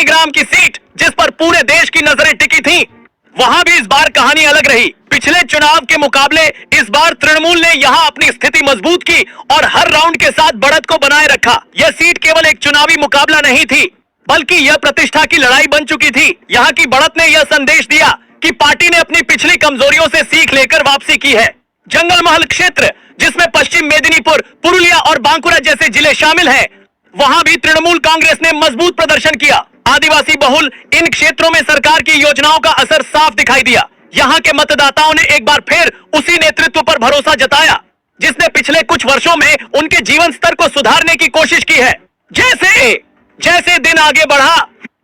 शालिग्राम की सीट जिस पर पूरे देश की नजरें टिकी थीं, वहां भी इस बार कहानी अलग रही। पिछले चुनाव के मुकाबले इस बार तृणमूल ने यहां अपनी स्थिति मजबूत की और हर राउंड के साथ बढ़त को बनाए रखा। यह सीट केवल एक चुनावी मुकाबला नहीं थी, बल्कि यह प्रतिष्ठा की लड़ाई बन चुकी थी। यहाँ की बढ़त ने यह संदेश दिया कि पार्टी ने अपनी पिछली कमजोरियों से सीख लेकर वापसी की है। जंगल महल क्षेत्र, जिसमें पश्चिम मेदिनीपुर, पुरुलिया और बांकुरा जैसे जिले शामिल हैं, वहां भी तृणमूल कांग्रेस ने मजबूत प्रदर्शन किया। आदिवासी बहुल इन क्षेत्रों में सरकार की योजनाओं का असर साफ दिखाई दिया। यहाँ के मतदाताओं ने एक बार फिर उसी नेतृत्व पर भरोसा जताया जिसने पिछले कुछ वर्षों में उनके जीवन स्तर को सुधारने की कोशिश की है। जैसे जैसे दिन आगे बढ़ा,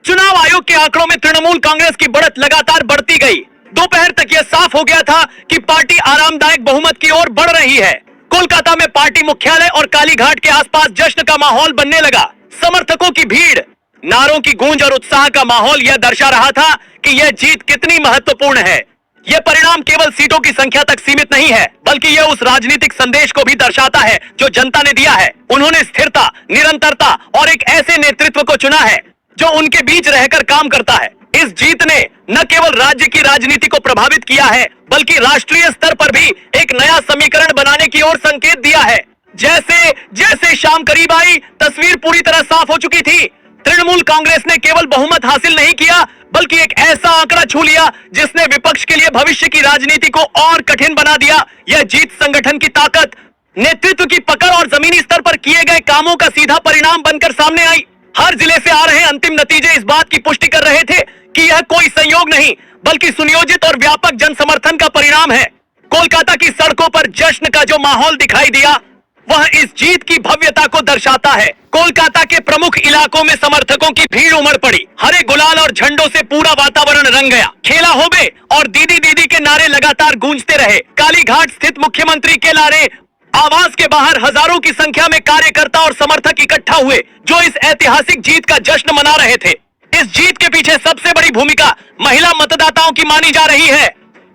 चुनाव आयोग के आंकड़ों में तृणमूल कांग्रेस की बढ़त लगातार बढ़ती गई। दोपहर तक यह साफ हो गया था कि पार्टी आरामदायक बहुमत की ओर बढ़ रही है। कोलकाता में पार्टी मुख्यालय और कालीघाट के आसपास जश्न का माहौल बनने लगा। समर्थकों की भीड़, नारों की गूंज और उत्साह का माहौल यह दर्शा रहा था कि यह जीत कितनी महत्वपूर्ण है। यह परिणाम केवल सीटों की संख्या तक सीमित नहीं है, बल्कि यह उस राजनीतिक संदेश को भी दर्शाता है जो जनता ने दिया है। उन्होंने स्थिरता, निरंतरता और एक ऐसे नेतृत्व को चुना है जो उनके बीच रहकर काम करता है। इस जीत ने न केवल राज्य की राजनीति को प्रभावित किया है, बल्कि राष्ट्रीय स्तर पर भी एक नया समीकरण बनाने की ओर संकेत दिया है। जैसे जैसे शाम करीब आई, तस्वीर पूरी तरह साफ हो चुकी थी। तृणमूल कांग्रेस ने केवल बहुमत हासिल नहीं किया, बल्कि एक ऐसा आंकड़ा छू लिया जिसने विपक्ष के लिए भविष्य की राजनीति को और कठिन बना दिया। यह जीत संगठन की ताकत, नेतृत्व की पकड़ और जमीनी स्तर पर किए गए कामों का सीधा परिणाम बनकर सामने आई। हर जिले से आ रहे अंतिम नतीजे इस बात की पुष्टि कर रहे थे कि यह कोई संयोग नहीं, बल्कि सुनियोजित और व्यापक जन समर्थन का परिणाम है। कोलकाता की सड़कों पर जश्न का जो माहौल दिखाई दिया, वह इस जीत की भव्यता को दर्शाता है। कोलकाता के प्रमुख इलाकों में समर्थकों की भीड़ उमड़ पड़ी। हरे गुलाल और झंडों से पूरा वातावरण रंग गया। खेला होबे और दीदी दीदी के नारे लगातार गूंजते रहे। कालीघाट स्थित मुख्यमंत्री के लारे आवास के बाहर हजारों की संख्या में कार्यकर्ता और समर्थक इकट्ठा हुए, जो इस ऐतिहासिक जीत का जश्न मना रहे थे। इस जीत के पीछे सबसे बड़ी भूमिका महिला मतदाताओं की मानी जा रही है।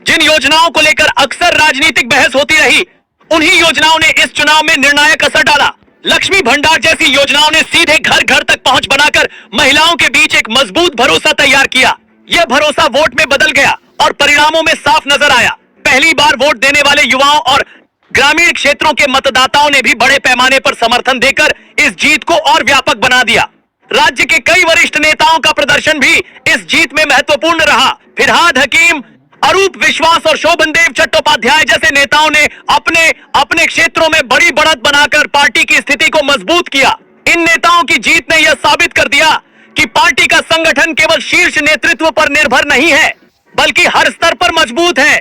जिन योजनाओं को लेकर अक्सर राजनीतिक बहस होती रही, उन्हीं योजनाओं ने इस चुनाव में निर्णायक असर डाला। लक्ष्मी भंडार जैसी योजनाओं ने सीधे घर घर तक पहुंच बनाकर महिलाओं के बीच एक मजबूत भरोसा तैयार किया। यह भरोसा वोट में बदल गया और परिणामों में साफ नजर आया। पहली बार वोट देने वाले युवाओं और ग्रामीण क्षेत्रों के मतदाताओं ने भी बड़े पैमाने पर समर्थन देकर इस जीत को और व्यापक बना दिया। राज्य के कई वरिष्ठ नेताओं का प्रदर्शन भी इस जीत में महत्वपूर्ण रहा। फिरहाद हकीम, अरूप विश्वास और शोभनदेव चट्टोपाध्याय जैसे नेताओं ने अपने अपने क्षेत्रों में बड़ी बढ़त बनाकर पार्टी की स्थिति को मजबूत किया। इन नेताओं की जीत ने यह साबित कर दिया कि पार्टी का संगठन केवल शीर्ष नेतृत्व पर निर्भर नहीं है, बल्कि हर स्तर पर मजबूत है।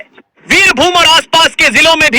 वीरभूम और आसपास के जिलों में भी